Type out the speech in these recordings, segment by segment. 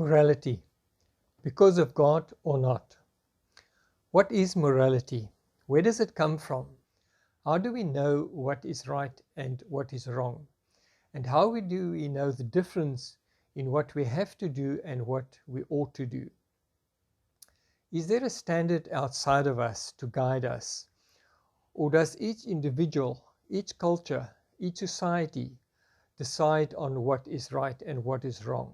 Morality, because of God or not? What is morality? Where does it come from? How do we know what is right and what is wrong? And how do we know the difference in what we have to do and what we ought to do? Is there a standard outside of us to guide us? Or does each individual, each culture, each society decide on what is right and what is wrong?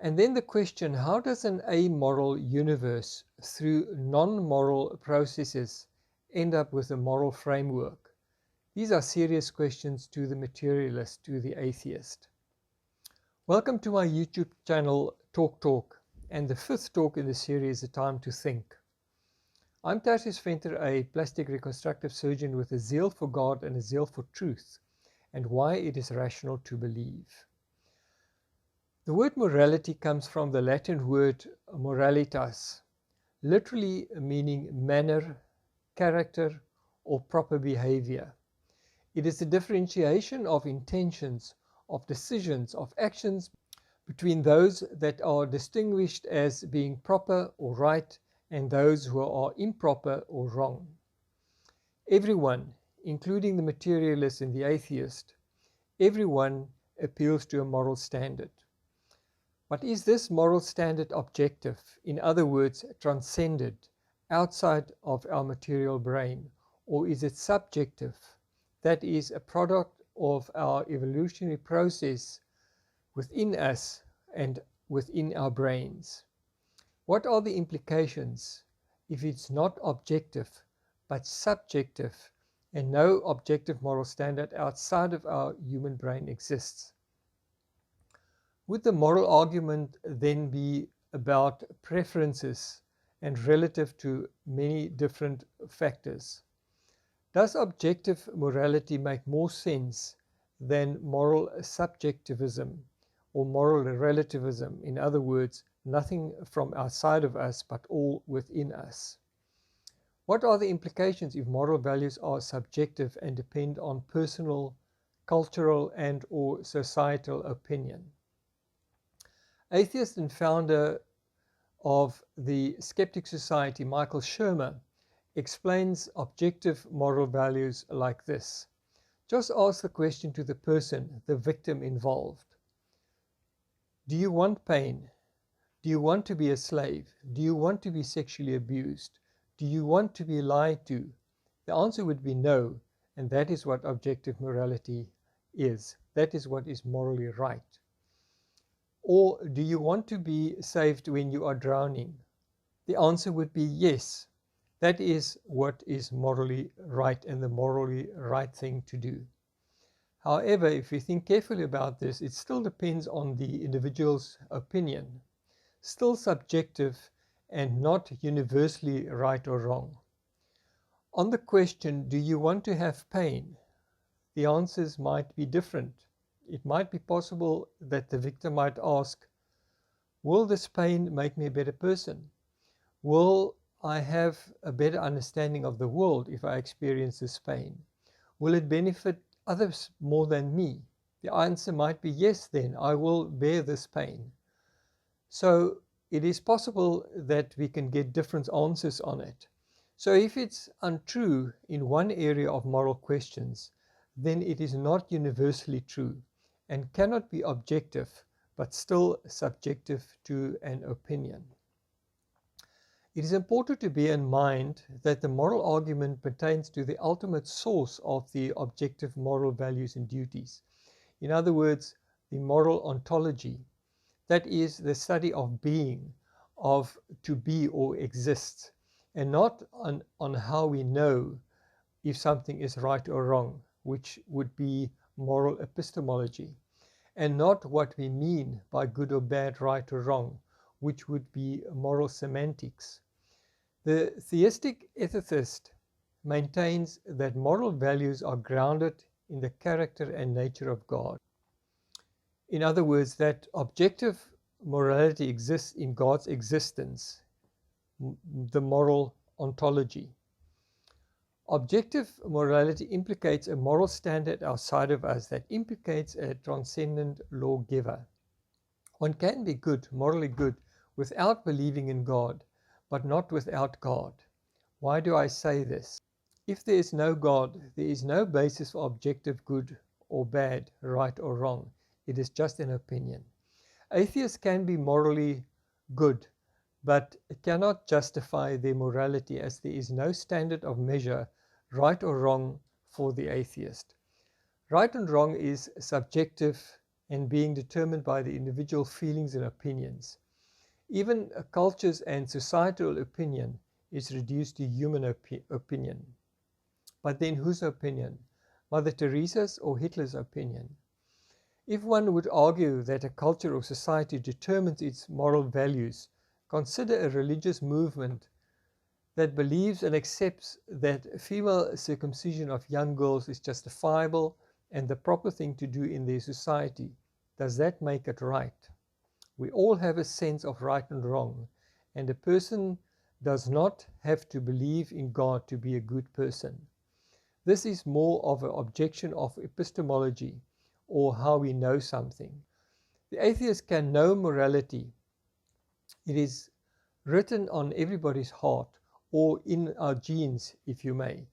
And then the question, how does an amoral universe through non-moral processes end up with a moral framework? These are serious questions to the materialist, to the atheist. Welcome to my YouTube channel, Talk, and the fifth talk in the series, A Time to Think. I'm Tertius, a plastic reconstructive surgeon with a zeal for God and a zeal for truth, and why it is rational to believe. The word morality comes from the Latin word moralitas, literally meaning manner, character, or proper behavior. It is the differentiation of intentions, of decisions, of actions between those that are distinguished as being proper or right and those who are improper or wrong. Everyone, including the materialist and the atheist, everyone appeals to a moral standard. But is this moral standard objective, in other words, transcended, outside of our material brain, or is it subjective, that is, a product of our evolutionary process within us and within our brains? What are the implications if it's not objective, but subjective, and no objective moral standard outside of our human brain exists? Would the moral argument then be about preferences and relative to many different factors? Does objective morality make more sense than moral subjectivism or moral relativism? In other words, nothing from outside of us but all within us. What are the implications if moral values are subjective and depend on personal, cultural, and or societal opinion? Atheist and founder of the Skeptic Society, Michael Shermer, explains objective moral values like this. Just ask the question to the person, the victim involved. Do you want pain? Do you want to be a slave? Do you want to be sexually abused? Do you want to be lied to? The answer would be no, and that is what objective morality is. That is what is morally right. Or do you want to be saved when you are drowning? The answer would be yes. That is what is morally right and the morally right thing to do. However, if you think carefully about this, it still depends on the individual's opinion, still subjective and not universally right or wrong. On the question, do you want to have pain? The answers might be different. It might be possible that the victim might ask, will this pain make me a better person? Will I have a better understanding of the world if I experience this pain? Will it benefit others more than me? The answer might be yes, then I will bear this pain. So it is possible that we can get different answers on it. So if it's untrue in one area of moral questions, then it is not universally true and cannot be objective, but still subjective to an opinion. It is important to bear in mind that the moral argument pertains to the ultimate source of the objective moral values and duties. In other words, the moral ontology, that is the study of being, of to be or exist, and not on how we know if something is right or wrong, which would be moral epistemology, and not what we mean by good or bad, right or wrong, which would be moral semantics. The theistic ethicist maintains that moral values are grounded in the character and nature of God. In other words, that objective morality exists in God's existence, the moral ontology. Objective morality implicates a moral standard outside of us that implicates a transcendent lawgiver. One can be good, morally good, without believing in God, but not without God. Why do I say this? If there is no God, there is no basis for objective good or bad, right or wrong. It is just an opinion. Atheists can be morally good, but it cannot justify their morality, as there is no standard of measure, right or wrong, for the atheist. Right and wrong is subjective and being determined by the individual feelings and opinions. Even a culture's and societal opinion is reduced to human opinion. But then whose opinion? Mother Teresa's or Hitler's opinion? If one would argue that a culture or society determines its moral values, consider a religious movement that believes and accepts that female circumcision of young girls is justifiable and the proper thing to do in their society. Does that make it right? We all have a sense of right and wrong, and a person does not have to believe in God to be a good person. This is more of an objection of epistemology, or how we know something. The atheist can know morality. It is written on everybody's heart, or in our genes, if you may.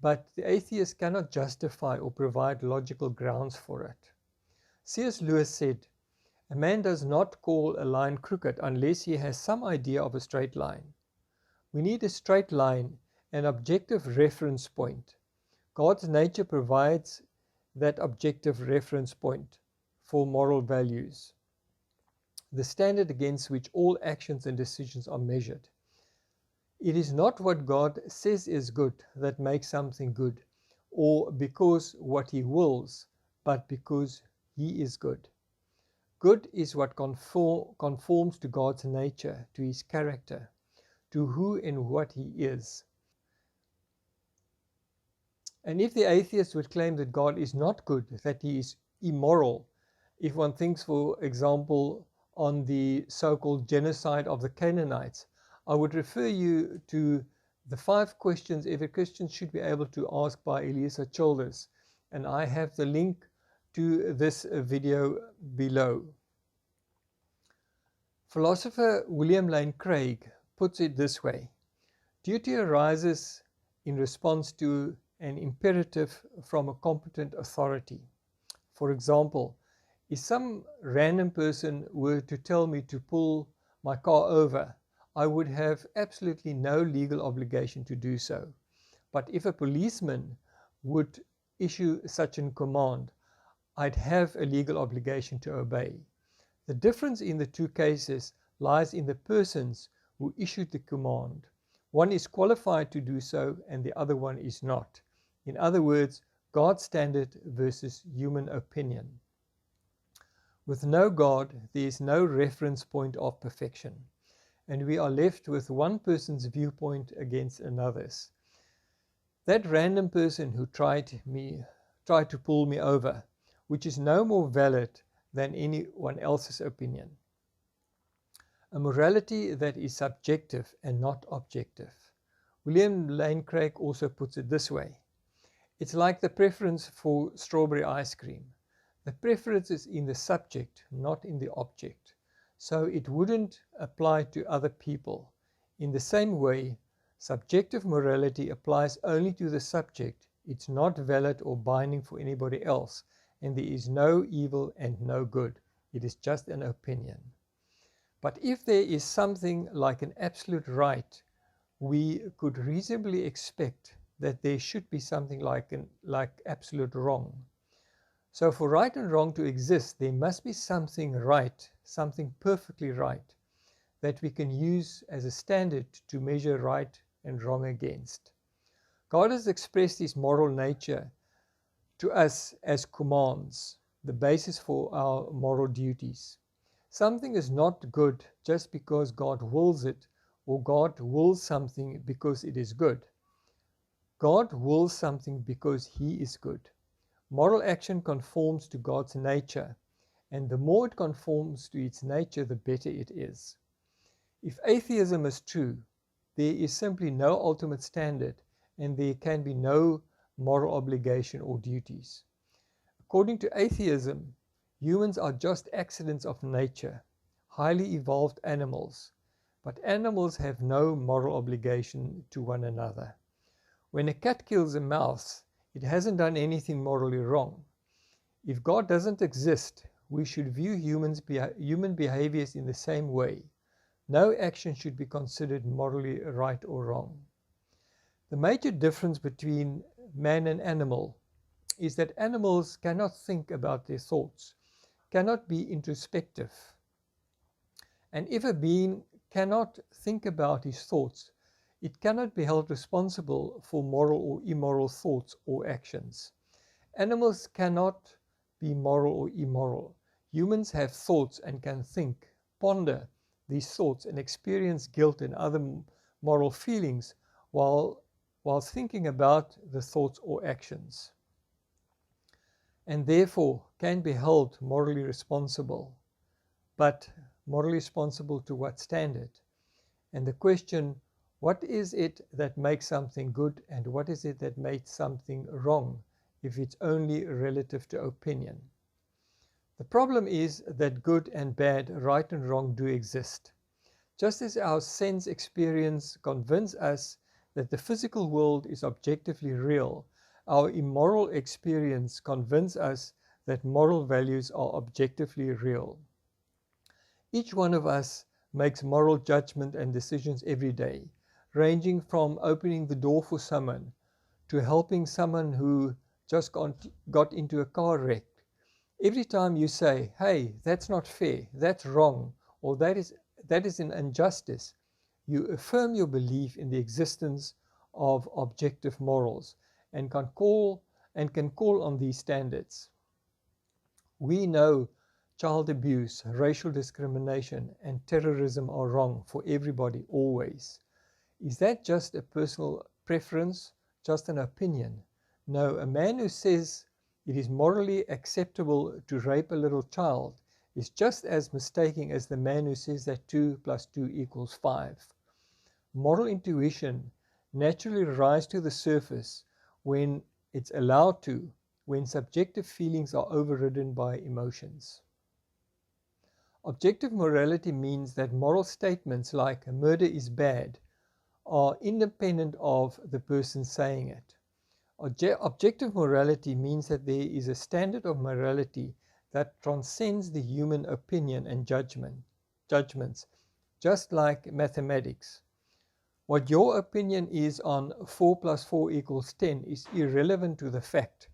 But the atheist cannot justify or provide logical grounds for it. C.S. Lewis said, "A man does not call a line crooked unless he has some idea of a straight line." We need a straight line, an objective reference point. God's nature provides that objective reference point for moral values, the standard against which all actions and decisions are measured. It is not what God says is good that makes something good, or because what He wills, but because He is good. Good is what conforms to God's nature, to His character, to who and what He is. And if the atheist would claim that God is not good, that He is immoral, if one thinks, for example, on the so-called genocide of the Canaanites, I would refer you to the 5 questions every Christian should be able to ask by Elisa Childers, and I have the link to this video below. Philosopher William Lane Craig puts it this way: duty arises in response to an imperative from a competent authority. For example, if some random person were to tell me to pull my car over, I would have absolutely no legal obligation to do so. But if a policeman would issue such a command, I'd have a legal obligation to obey. The difference in the two cases lies in the persons who issued the command. One is qualified to do so and the other one is not. In other words, God's standard versus human opinion. With no God, there is no reference point of perfection, and we are left with one person's viewpoint against another's. That random person who tried to pull me over, which is no more valid than anyone else's opinion. A morality that is subjective and not objective. William Lane Craig also puts it this way: it's like the preference for strawberry ice cream. The preference is in the subject, not in the object. So it wouldn't apply to other people. In the same way, subjective morality applies only to the subject. It's not valid or binding for anybody else, and there is no evil and no good. It is just an opinion. But if there is something like an absolute right, we could reasonably expect that there should be something like absolute wrong. So for right and wrong to exist, there must be something right, something perfectly right, that we can use as a standard to measure right and wrong against. God has expressed His moral nature to us as commands, the basis for our moral duties. Something is not good just because God wills it, or God wills something because it is good. God wills something because He is good. Moral action conforms to God's nature, and the more it conforms to its nature, the better it is. If atheism is true, there is simply no ultimate standard, and there can be no moral obligation or duties. According to atheism, humans are just accidents of nature. highly evolved animals, but animals have no moral obligation to one another. When a cat kills a mouse, it hasn't done anything morally wrong. If God doesn't exist, we should view human behaviors in the same way. No action should be considered morally right or wrong. The major difference between man and animal is that animals cannot think about their thoughts, cannot be introspective. And if a being cannot think about his thoughts, it cannot be held responsible for moral or immoral thoughts or actions. Animals cannot be moral or immoral. Humans have thoughts and can think, ponder these thoughts, and experience guilt and other moral feelings while thinking about the thoughts or actions, and therefore can be held morally responsible. But morally responsible to what standard? And the question, what is it that makes something good and what is it that makes something wrong, if it's only relative to opinion? The problem is that good and bad, right and wrong do exist. Just as our sense experience convinces us that the physical world is objectively real, our immoral experience convinces us that moral values are objectively real. Each one of us makes moral judgment and decisions every day, ranging from opening the door for someone to helping someone who just got into a car wreck. Every time you say, hey, that's not fair, that's wrong, or that is an injustice, you affirm your belief in the existence of objective morals and can call on these standards. We know child abuse, racial discrimination, and terrorism are wrong for everybody, always. Is that just a personal preference, just an opinion? No, a man who says it is morally acceptable to rape a little child is just as mistaken as the man who says that 2 + 2 = 5. Moral intuition naturally rises to the surface when it's allowed to, when subjective feelings are overridden by emotions. Objective morality means that moral statements like murder is bad are independent of the person saying it. Objective morality means that there is a standard of morality that transcends the human opinion and judgments, just like mathematics. What your opinion is on 4 + 4 = 10 is irrelevant to the fact.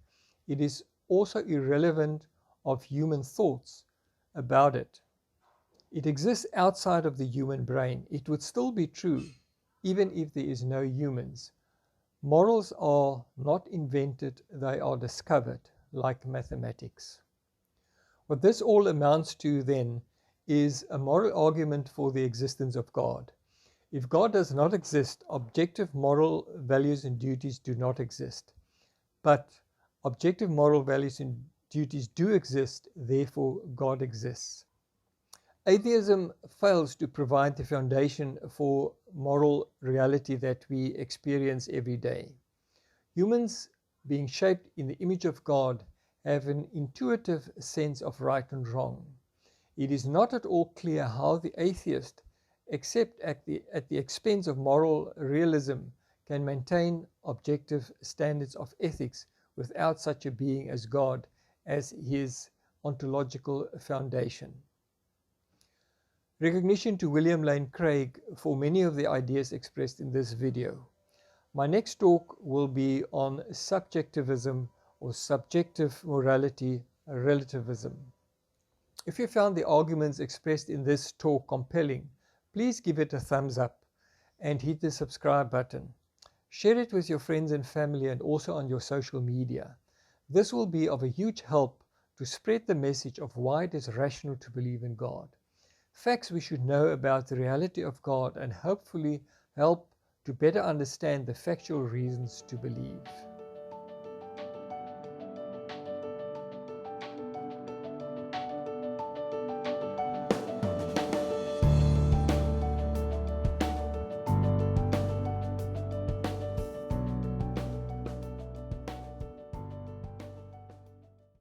It is also irrelevant of human thoughts about it. It exists outside of the human brain. It would still be true, even if there is no humans. Morals are not invented, they are discovered, like mathematics. What this all amounts to then is a moral argument for the existence of God. If God does not exist, objective moral values and duties do not exist. But objective moral values and duties do exist, therefore God exists. Atheism fails to provide the foundation for moral reality that we experience every day. Humans, being shaped in the image of God, have an intuitive sense of right and wrong. It is not at all clear how the atheist, except at the expense of moral realism, can maintain objective standards of ethics without such a being as God as his ontological foundation. Recognition to William Lane Craig for many of the ideas expressed in this video. My next talk will be on subjectivism or subjective morality relativism. If you found the arguments expressed in this talk compelling, please give it a thumbs up and hit the subscribe button. Share it with your friends and family and also on your social media. This will be of a huge help to spread the message of why it is rational to believe in God. Facts we should know about the reality of God and hopefully help to better understand the factual reasons to believe.